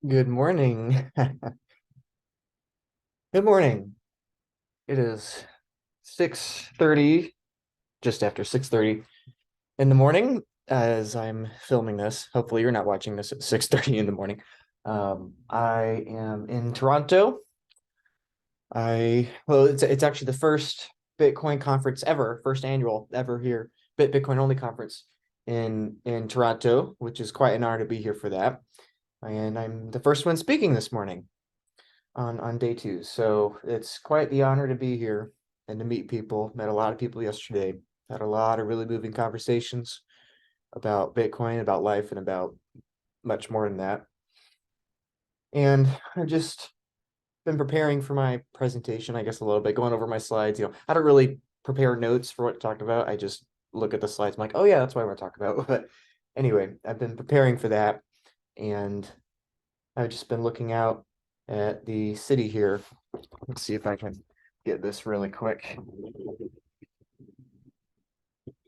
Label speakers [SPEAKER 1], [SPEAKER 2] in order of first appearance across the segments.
[SPEAKER 1] Good morning. Good morning. It is 6:30, just after 6:30 in the morning as I'm filming this. Hopefully you're not watching this at 6:30 in the morning. I am in Toronto. It's actually the first Bitcoin conference ever, first annual ever here, Bitcoin only conference in Toronto, which is quite an honor to be here for that. And I'm the first one speaking this morning on day two. So it's quite the honor to be here and to meet people. Met a lot of people yesterday. Had a lot of really moving conversations about Bitcoin, about life, and about much more than that. And I've just been preparing for my presentation, I guess a little bit, going over my slides. I don't really prepare notes for what to talk about. I just look at the slides. I'm like, oh yeah, that's what I want to talk about. But anyway, I've been preparing for that, and I've just been looking out at the city here. Let's see if I can get this really quick.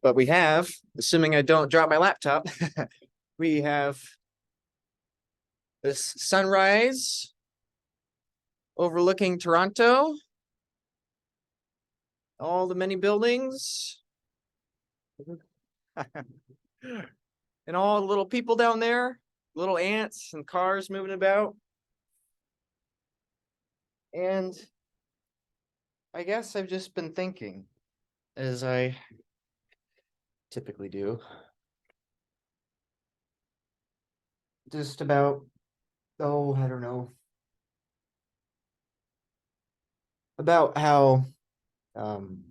[SPEAKER 1] But we have, assuming I don't drop my laptop, we have this sunrise overlooking Toronto, all the many buildings, and all the little people down there, little ants and cars moving about. And I guess I've just been thinking, as I typically do, just about, oh, I don't know, about how um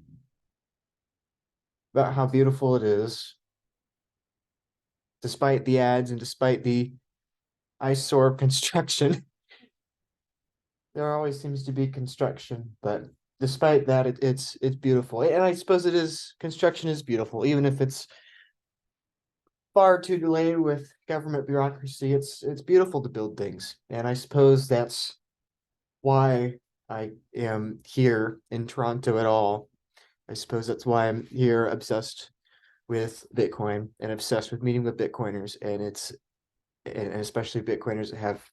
[SPEAKER 1] about how beautiful it is, despite the ads and despite the eyesore of construction. There always seems to be construction, but despite that, it's beautiful. And I suppose it is construction is beautiful, even if it's far too delayed with government bureaucracy. It's beautiful to build things, and I suppose that's why I am here in Toronto at all. I suppose that's why I'm here, obsessed with Bitcoin and obsessed with meeting with Bitcoiners, and especially Bitcoiners that have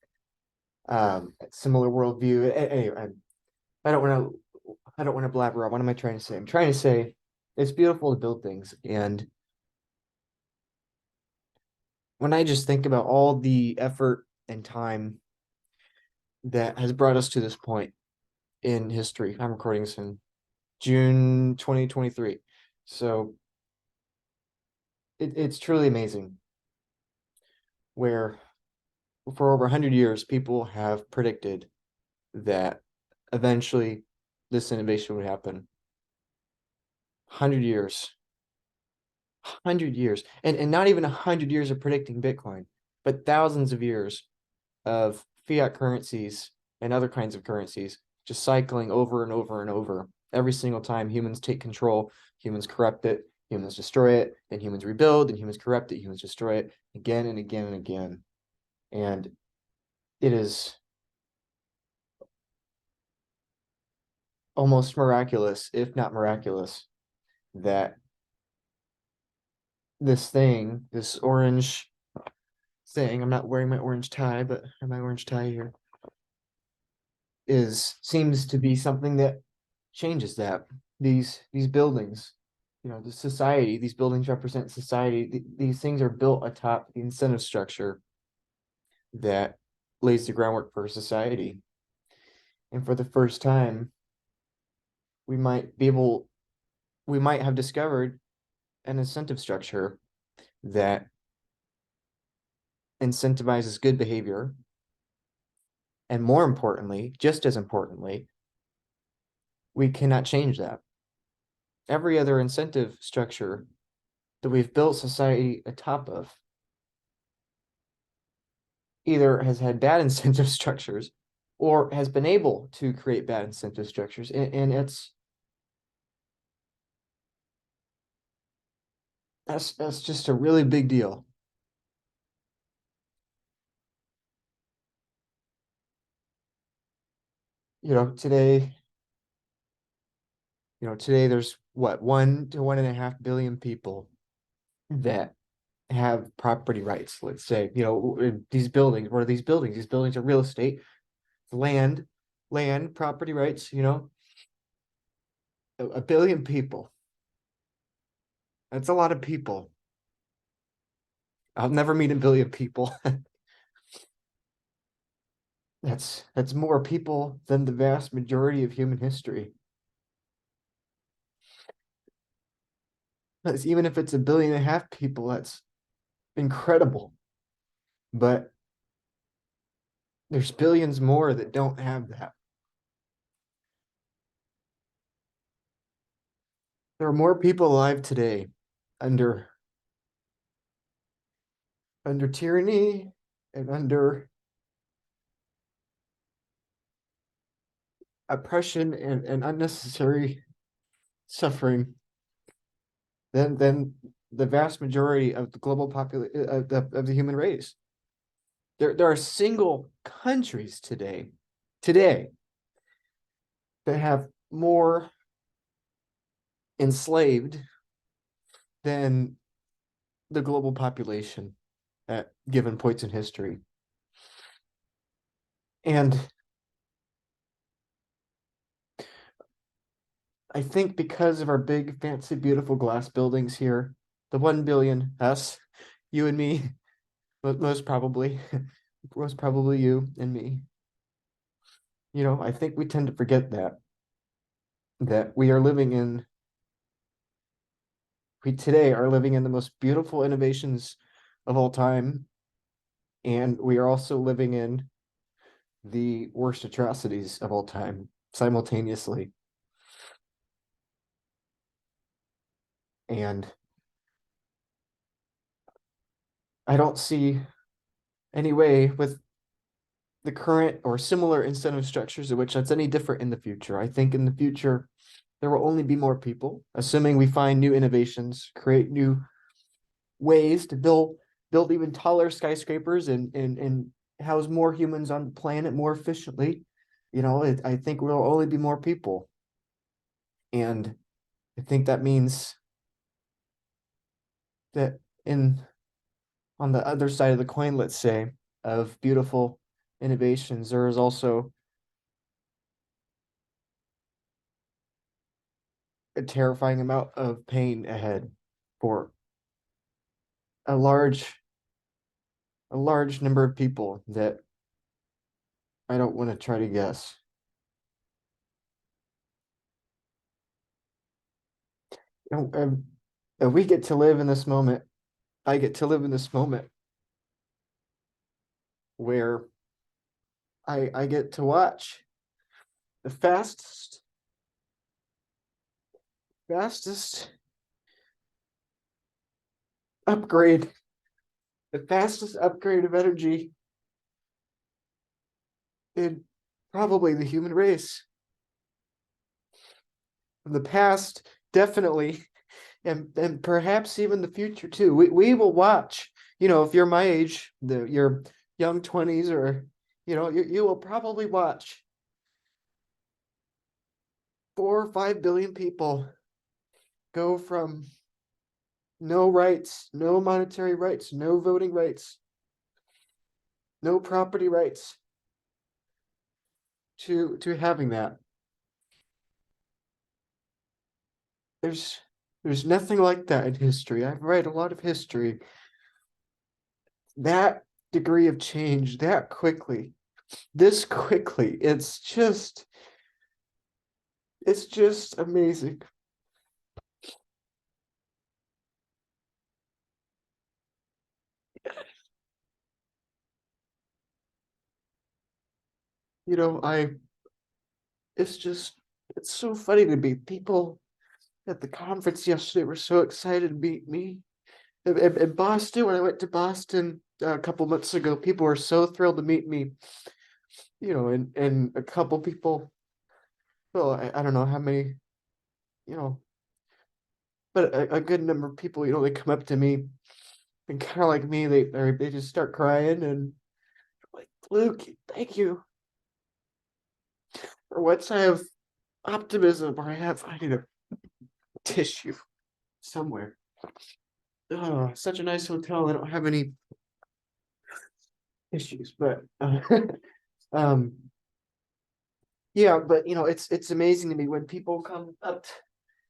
[SPEAKER 1] similar worldview. Anyway, I don't want I don't want to blabber on. What am I trying to say? I'm trying to say it's beautiful to build things. And when I just think about all the effort and time that has brought us to this point in history, I'm recording this in June 2023. So it's truly amazing where for over 100 years, people have predicted that eventually this innovation would happen. 100 years, 100 years, and not even 100 years of predicting Bitcoin, but thousands of years of fiat currencies and other kinds of currencies just cycling over and over and over. Every single time humans take control, humans corrupt it, humans destroy it, and humans rebuild, and humans corrupt it, humans destroy it again and again and again. And it is almost miraculous, if not miraculous, that this orange thing, I'm not wearing my orange tie, but I have my orange tie here, is seems to be something that changes that. These buildings, the society, these buildings represent society. These things are built atop the incentive structure that lays the groundwork for society. And for the first time, we might be able, we might have discovered an incentive structure that incentivizes good behavior. And more importantly, just as importantly, we cannot change that. Every other incentive structure that we've built society atop of either has had bad incentive structures or has been able to create bad incentive structures. And that's just a really big deal. You know, today, today there's what, 1 to 1.5 billion people that have property rights. Let's say, these buildings, what are these buildings? These buildings are real estate, land, property rights, a billion people. That's a lot of people. I'll never meet a billion people. That's more people than the vast majority of human history. Because even if it's 1.5 billion people, that's incredible. But there's billions more that don't have that. There are more people alive today under tyranny and under oppression and unnecessary suffering than the vast majority of the global population of the human race. There are single countries today that have more enslaved than the global population at given points in history. And I think because of our big, fancy, beautiful glass buildings here, the 1 billion, us, you and me, most probably, most probably you and me, I think we tend to forget that we today are living in the most beautiful innovations of all time, and we are also living in the worst atrocities of all time simultaneously. And I don't see any way with the current or similar incentive structures in which that's any different in the future. I think in the future, there will only be more people, assuming we find new innovations, create new ways to build even taller skyscrapers and house more humans on the planet more efficiently. I think we'll only be more people. And I think that means that in on the other side of the coin, let's say, of beautiful innovations, there is also a terrifying amount of pain ahead for a large number of people that I don't want to try to guess. And we get to live in this moment. I get to live in this moment where I get to watch the fastest upgrade, the fastest upgrade of energy in probably the human race. From the past, definitely, and perhaps even the future too. We will watch, if you're my age, your young 20s, or you will probably watch 4 or 5 billion people go from no rights, no monetary rights, no voting rights, no property rights to having that. There's nothing like that in history. I've read a lot of history. That degree of change that quickly, this quickly, it's just amazing. I it's so funny to me. People at the conference yesterday were so excited to meet me. In Boston, when I went to Boston a couple months ago, people were so thrilled to meet me. And a couple people, well, I don't know how many, you know, but a good number of people, they come up to me and kind of like me, they just start crying and like, Luke, thank you. Or once I have optimism, or I need a tissue somewhere. oh, such a nice hotel. I don't have any issues, but um, yeah, but it's amazing to me when people come up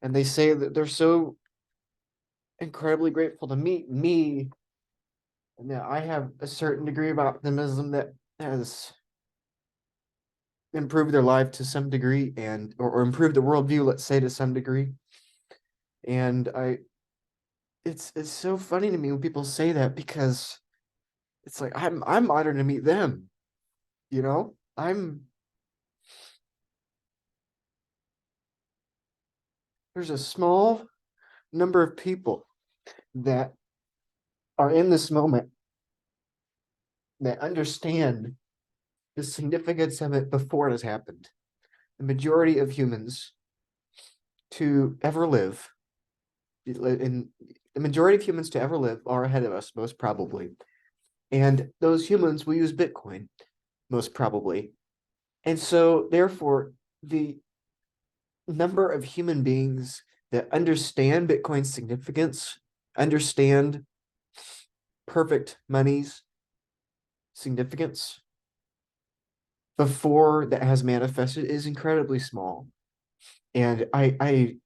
[SPEAKER 1] and they say that they're so incredibly grateful to meet me, and that I have a certain degree of optimism that has improved their life to some degree, and or improved the worldview, let's say, to some degree. And it's so funny to me when people say that, because it's like I'm honored to meet them. There's a small number of people that are in this moment that understand the significance of it before it has happened. The majority of humans to ever live, in the majority of humans to ever live, are ahead of us, most probably. And those humans will use Bitcoin, most probably. And so, therefore, the number of human beings that understand Bitcoin's significance, understand perfect money's significance before that has manifested, is incredibly small. And and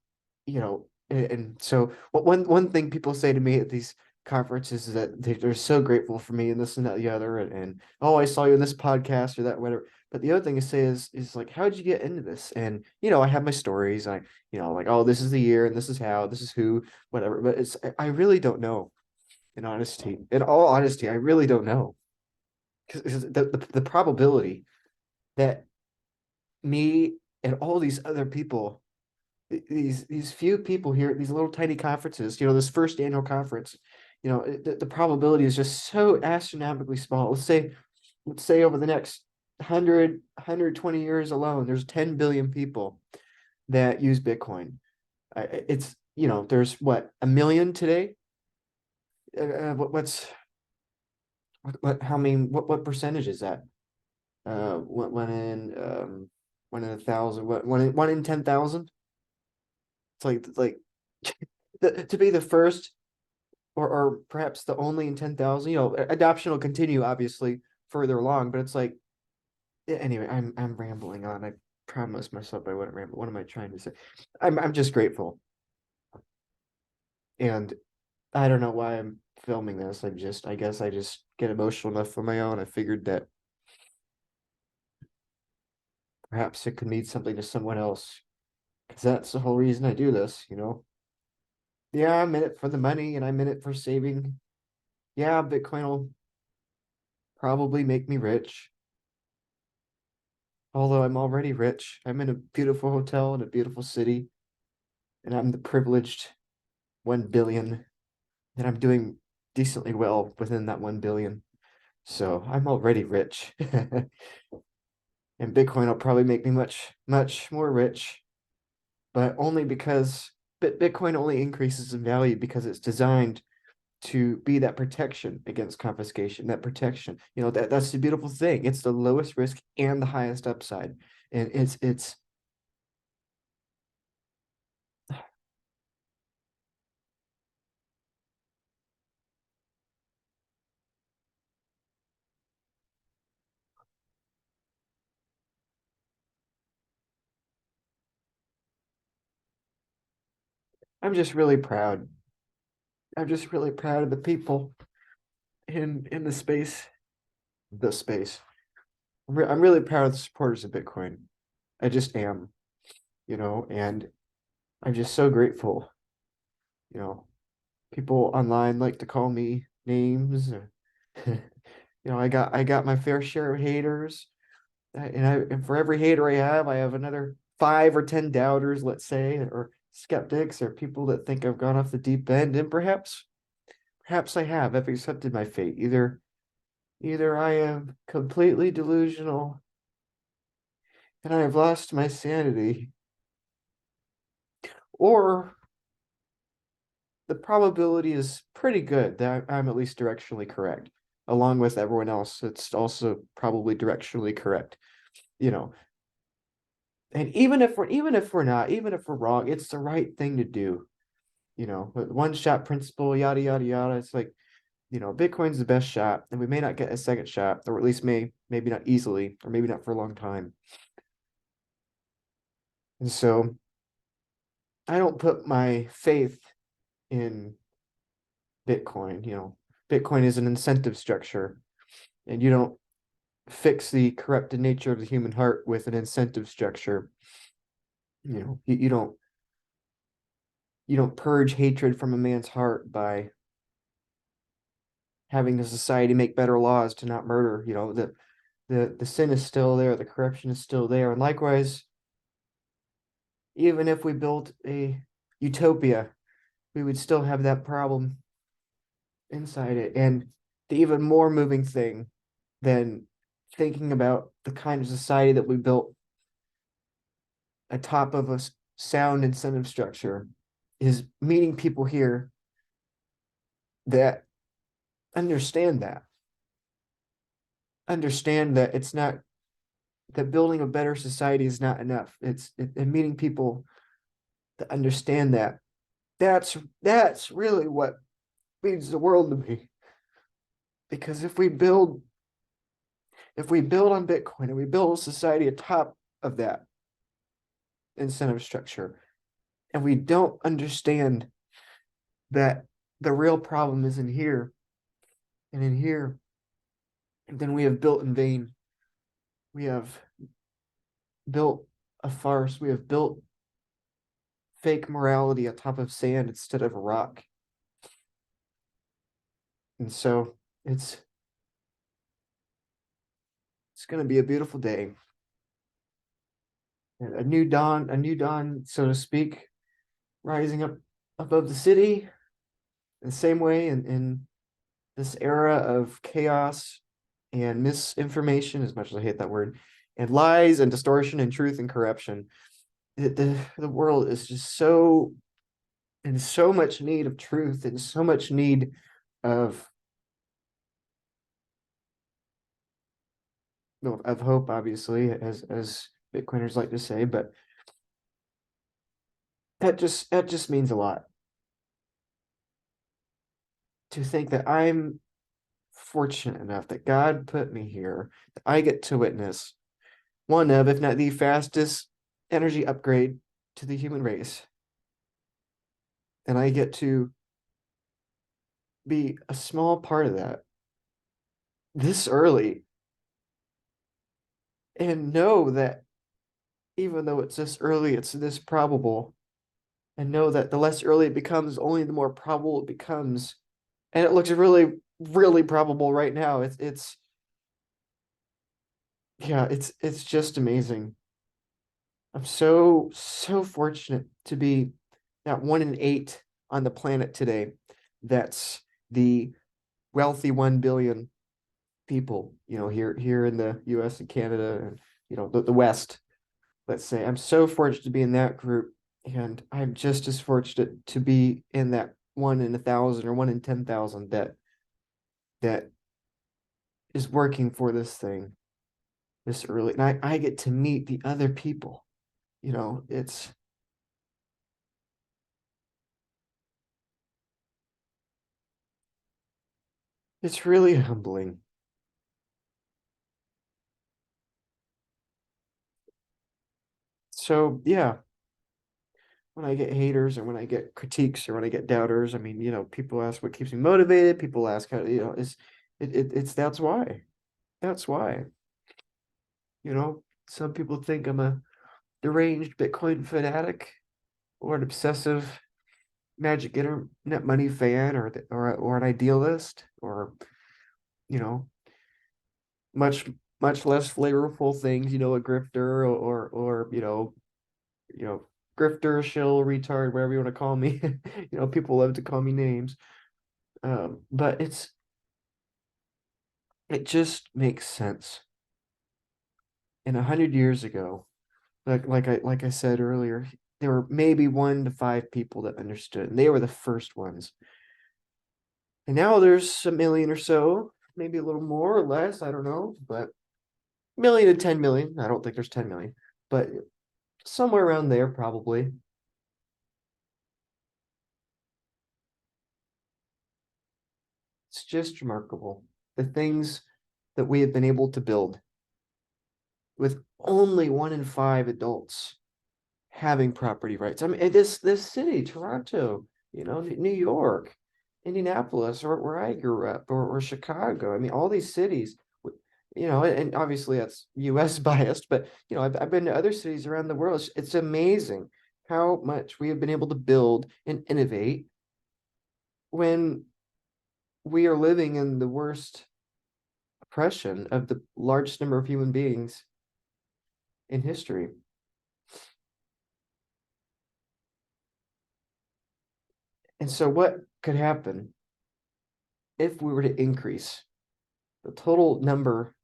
[SPEAKER 1] so one thing people say to me at these conferences is that they're so grateful for me and this and that and the other, and oh, I saw you in this podcast or that, whatever. But the other thing to say is like, how'd you get into this? And I have my stories. Like, oh, this is the year and this is how, this is who, whatever. But I really don't know. In all honesty, I really don't know, because the probability that me and all these other people, these few people here at these little tiny conferences, this first annual conference, the probability is just so astronomically small. Let's say over the next 120 years alone, there's 10 billion people that use Bitcoin. It's, there's what, a million today? How many, what percentage is that? One in a thousand, what, one in 10,000? It's like to be the first, or perhaps the only in 10,000. Adoption will continue obviously further along, but it's like, anyway, I'm rambling on. I promised myself I wouldn't ramble. What am I trying to say? I'm just grateful, and I don't know why I'm filming this. I guess I just get emotional enough on my own. I figured that perhaps it could mean something to someone else, because that's the whole reason I do this. Yeah, I'm in it for the money and I'm in it for saving. Yeah, Bitcoin will probably make me rich. Although I'm already rich. I'm in a beautiful hotel in a beautiful city, and I'm the privileged 1 billion, and I'm doing decently well within that 1 billion. So I'm already rich. And Bitcoin will probably make me much, much more rich, but only because Bitcoin only increases in value because it's designed to be that protection against confiscation, that protection. That's the beautiful thing. It's the lowest risk and the highest upside. And it's I'm just really proud. I'm just really proud of the people in the space. I'm really proud of the supporters of Bitcoin. I just am, and I'm just so grateful. You know, People online like to call me names. I got my fair share of haters, and for every hater I have another 5 or 10 doubters, let's say, or skeptics, or people that think I've gone off the deep end, and perhaps I have. I've accepted my fate. Either I am completely delusional and I have lost my sanity, or the probability is pretty good that I'm at least directionally correct, along with everyone else. It's also probably directionally correct, you know. And even if we're not, even if we're wrong, it's the right thing to do. one shot principle, yada yada yada. It's like, Bitcoin's the best shot, and we may not get a second shot, or at least maybe not easily, or maybe not for a long time. And so I don't put my faith in Bitcoin. Bitcoin is an incentive structure, and you don't fix the corrupted nature of the human heart with an incentive structure. You don't purge hatred from a man's heart by having the society make better laws to not murder. The sin is still there, the corruption is still there. And likewise, even if we built a utopia, we would still have that problem inside it. And the even more moving thing than thinking about the kind of society that we built atop of a sound incentive structure is meeting people here that understand that it's not, that building a better society is not enough. And meeting people that understand that that's really what means the world to me. Because if we build on Bitcoin and we build a society atop of that incentive structure, and we don't understand that the real problem is in here and in here, then we have built in vain. We have built a farce. We have built fake morality atop of sand instead of a rock. And so it's going to be a beautiful day. A new dawn, so to speak, rising up above the city in the same way in this era of chaos and misinformation, as much as I hate that word, and lies and distortion and truth and corruption. The world is just so in so much need of truth and so much need of hope, obviously, as Bitcoiners like to say, but that just means a lot to think that I'm fortunate enough that God put me here, that I get to witness one of, if not the fastest energy upgrade to the human race. And I get to be a small part of that this early and know that even though it's this early, it's this probable, and know that the less early it becomes, only the more probable it becomes. And it looks really, really probable right now. Yeah, it's just amazing. I'm so fortunate to be that 1 in 8 on the planet today. That's the wealthy 1 billion people, here in the US and Canada and the West, let's say. I'm so fortunate to be in that group, and I'm just as fortunate to be in that 1 in 1,000 or 1 in 10,000 that is working for this thing this early. And I get to meet the other people. It's really humbling. So yeah, when I get haters or when I get critiques or when I get doubters, I mean, people ask what keeps me motivated. People ask how, it's that's why. That's why. Some people think I'm a deranged Bitcoin fanatic or an obsessive magic internet money fan or an idealist or, you know, much much less flavorful things, a grifter or you know, grifter, shill, retard, whatever you want to call me. People love to call me names. But it just makes sense. And 100 years ago, like I said earlier, there were maybe 1 to 5 people that understood, and they were the first ones. And now there's a million or so, maybe a little more or less, I don't know, but million to 10 million. I don't think there's 10 million, but somewhere around there probably. It's just remarkable. The things that we have been able to build with only 1 in 5 adults having property rights. I mean, this city, Toronto, New York, Indianapolis, or where I grew up, or Chicago. I mean, all these cities, and obviously that's U.S. biased, but I've been to other cities around the world. It's amazing how much we have been able to build and innovate when we are living in the worst oppression of the largest number of human beings in history. And so, what could happen if we were to increase the total number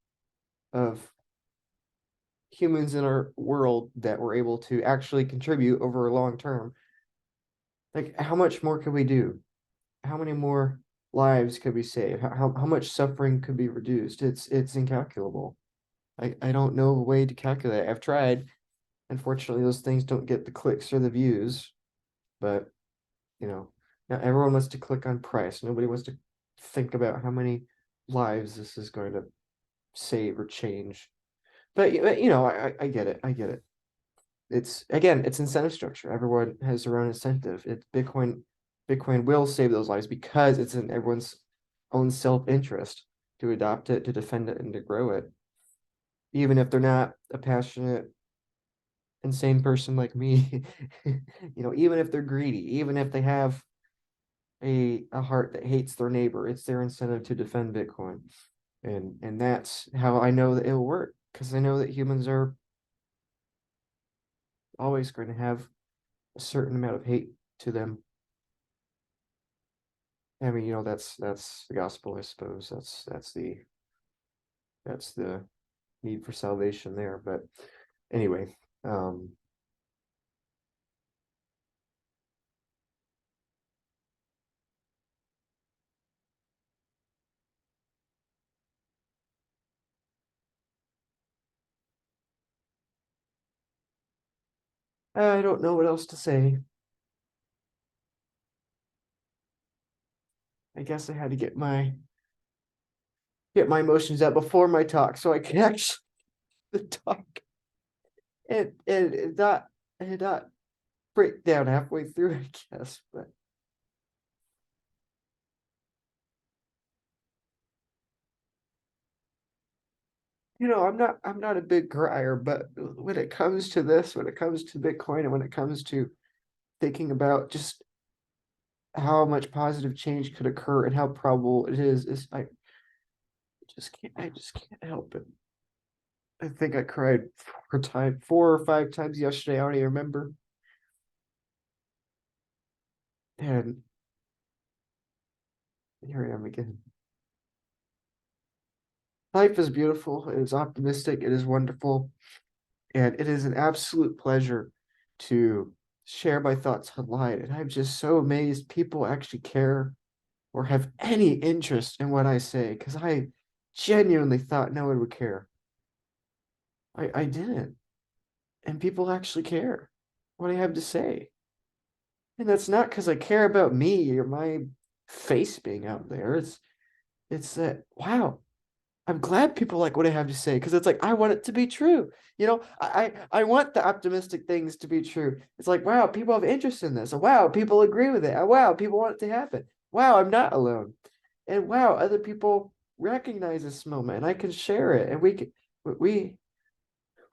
[SPEAKER 1] of humans in our world that were able to actually contribute over a long term? Like, how much more could we do? How many more lives could we save? How much suffering could be reduced? It's incalculable. I don't know a way to calculate it. I've tried. Unfortunately, those things don't get the clicks or the views, but you know, now everyone wants to click on price. Nobody wants to think about how many lives this is going to save or change. But I get it. I get it. It's again, it's incentive structure. Everyone has their own incentive. It's Bitcoin will save those lives because it's in everyone's own self-interest to adopt it, to defend it, and to grow it. Even if they're not a passionate, insane person like me, even if they're greedy, even if they have a heart that hates their neighbor, it's their incentive to defend Bitcoin. And that's how I know that it'll work, because I know that humans are always going to have a certain amount of hate to them. I mean, that's the gospel, I suppose. That's the need for salvation there. But anyway, I don't know what else to say. I guess I had to get my emotions out before my talk so I can actually talk and not break down halfway through, I guess. But I'm not a big crier, but when it comes to this, when it comes to Bitcoin, and when it comes to thinking about just how much positive change could occur and how probable it is I just can't help it. I think I cried 4 or 5 times yesterday. I don't even remember. And here I am again. Life is beautiful. It is optimistic. It is wonderful. And it is an absolute pleasure to share my thoughts online. And I'm just so amazed people actually care or have any interest in what I say, because I genuinely thought no one would care. I didn't. And people actually care what I have to say. And that's not because I care about me or my face being out there. It's that, wow, I'm glad people like what I have to say, because it's like I want it to be true. I want the optimistic things to be true. It's like, wow, people have interest in this. Wow, people agree with it. Wow, people want it to happen. Wow, I'm not alone. And wow, other people recognize this moment and I can share it. And we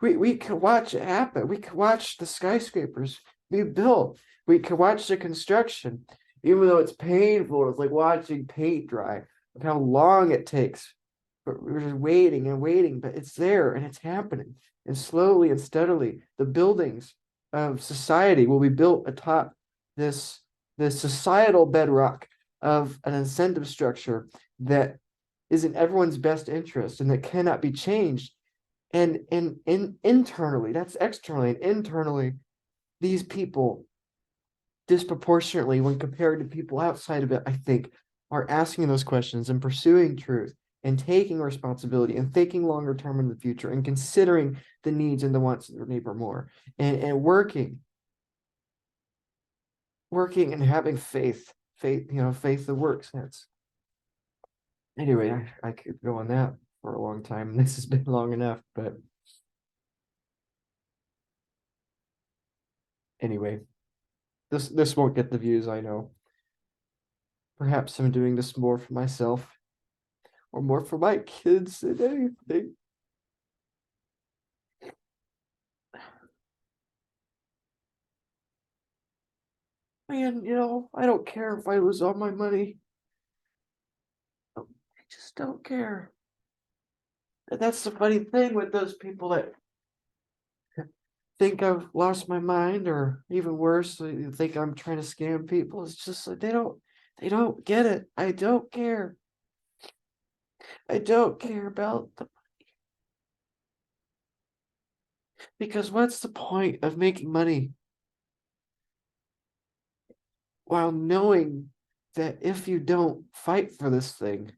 [SPEAKER 1] we can watch it happen. We can watch the skyscrapers be built. We can watch the construction, even though it's painful. It's like watching paint dry, of how long it takes. But we're just waiting and waiting, but it's there and it's happening. And slowly and steadily, the buildings of society will be built atop this this societal bedrock of an incentive structure that is in everyone's best interest and that cannot be changed. And internally, that's externally, and internally, these people disproportionately, when compared to people outside of it, I think, are asking those questions and pursuing truth and taking responsibility and thinking longer term in the future and considering the needs and the wants of their neighbor more, and working and having faith that works. Anyway, I could go on that for a long time. This has been long enough, but anyway, this won't get the views, I know. Perhaps I'm doing this more for myself or more for my kids than anything. Man, I don't care if I lose all my money. I just don't care. And that's the funny thing with those people that think I've lost my mind, or even worse, they think I'm trying to scam people. It's just like they don't get it. I don't care. I don't care about the because what's the point of making money while knowing that if you don't fight for this thing,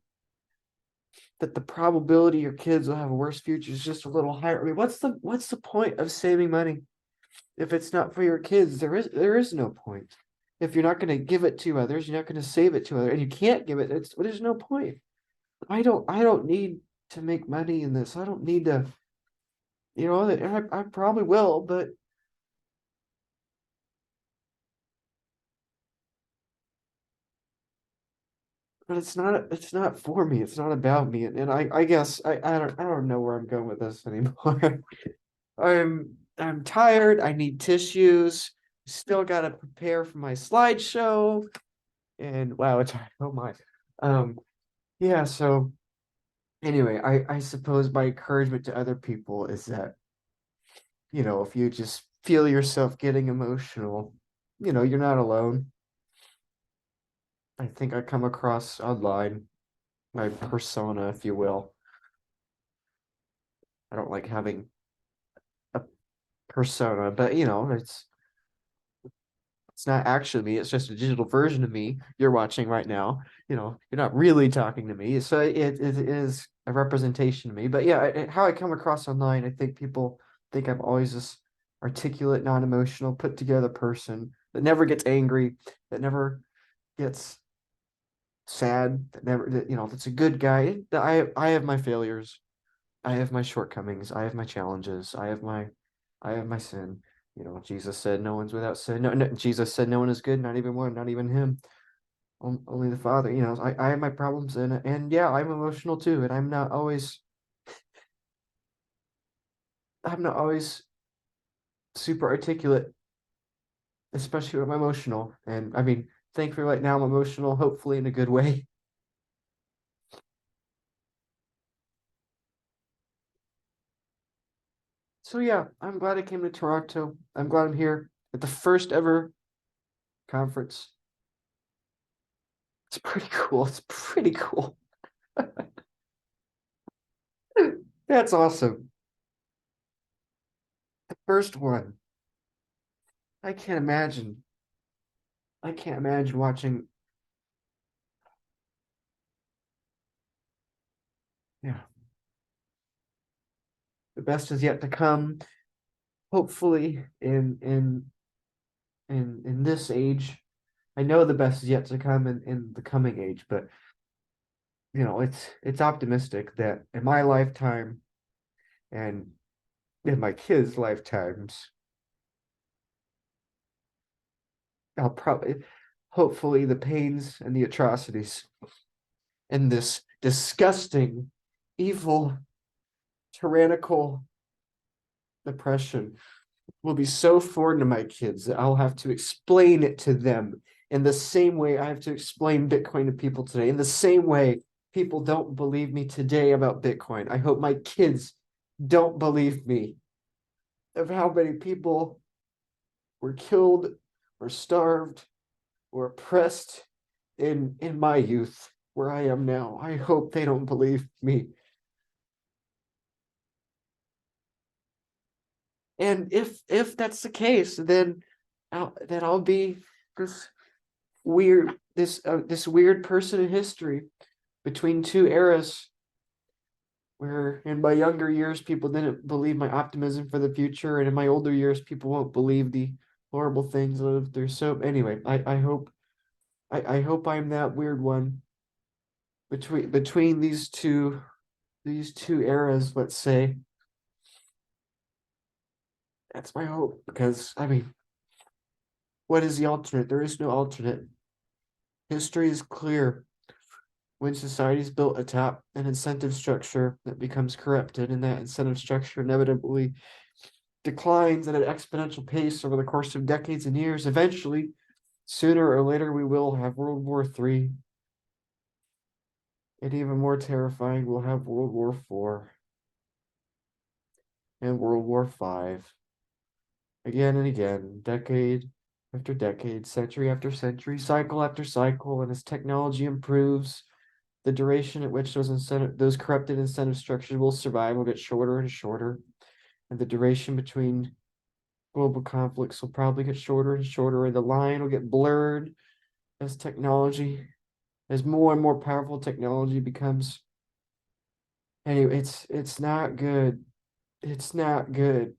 [SPEAKER 1] that the probability your kids will have a worse future is just a little higher. I mean, what's the point of saving money if it's not for your kids? There is no point. If you're not going to give it to others, you're not going to save it to others, and you can't give it. There's no point. I don't need to make money in this. I don't need to. I probably will, but it's not for me. It's not about me. And I guess I don't know where I'm going with this anymore. I'm tired. I need tissues. Still gotta prepare for my slideshow. And wow, it's oh my. Yeah, so anyway, I suppose my encouragement to other people is that, if you just feel yourself getting emotional, you're not alone. I think I come across online, my persona, if you will. I don't like having a persona, but it's not actually me. It's just a digital version of me you're watching right now. You're not really talking to me. So it is a representation of me. But yeah, how I come across online, I think people think I'm always this articulate, non-emotional, put together person that never gets angry, that never gets sad, that's a good guy. I have my failures. I have my shortcomings. I have my challenges. I have my sin. Jesus said no one's without sin. No, no, Jesus said no one is good, not even one, not even him. Only the Father. I have my problems, and yeah, I'm emotional too, and I'm not always super articulate, especially when I'm emotional. And I mean, thankfully right now I'm emotional, hopefully in a good way. So yeah, I'm glad I came to Toronto. I'm glad I'm here at the first ever conference. It's pretty cool. It's pretty cool. That's awesome. The first one. I can't imagine. I can't imagine watching. Yeah, the best is yet to come. Hopefully, in this age, I know the best is yet to come in the coming age. But it's optimistic that in my lifetime and in my kids' lifetimes, I'll probably, hopefully, the pains and the atrocities and this disgusting, evil, tyrannical depression will be so foreign to my kids that I'll have to explain it to them in the same way I have to explain Bitcoin to people today, in the same way people don't believe me today about Bitcoin. I hope my kids don't believe me of how many people were killed or starved or oppressed in my youth where I am now. I hope they don't believe me. And if that's the case, then I'll be this weird person in history between two eras where in my younger years people didn't believe my optimism for the future, and in my older years people won't believe the horrible things that I've through. So anyway, I hope I'm that weird one. between these two eras, let's say. That's my hope, because I mean, what is the alternate? There is no alternate. History is clear. When society's built atop an incentive structure that becomes corrupted, and that incentive structure inevitably declines at an exponential pace over the course of decades and years, eventually, sooner or later, we will have World War III. And even more terrifying, we'll have World War IV and World War V. Again and again, decade after decade, century after century, cycle after cycle, and as technology improves, the duration at which those corrupted incentive structures will survive will get shorter and shorter, and the duration between global conflicts will probably get shorter and shorter, and the line will get blurred as as more and more powerful technology becomes. Anyway, it's not good. It's not good.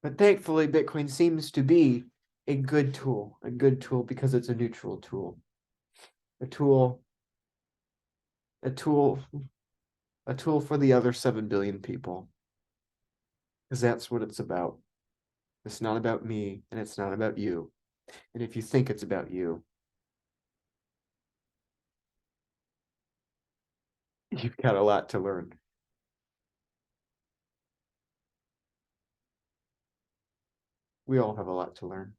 [SPEAKER 1] But thankfully, Bitcoin seems to be a good tool because it's a neutral tool, a tool, a tool, a tool for the other 7 billion people, because that's what it's about. It's not about me, and it's not about you. And if you think it's about you, you've got a lot to learn. We all have a lot to learn.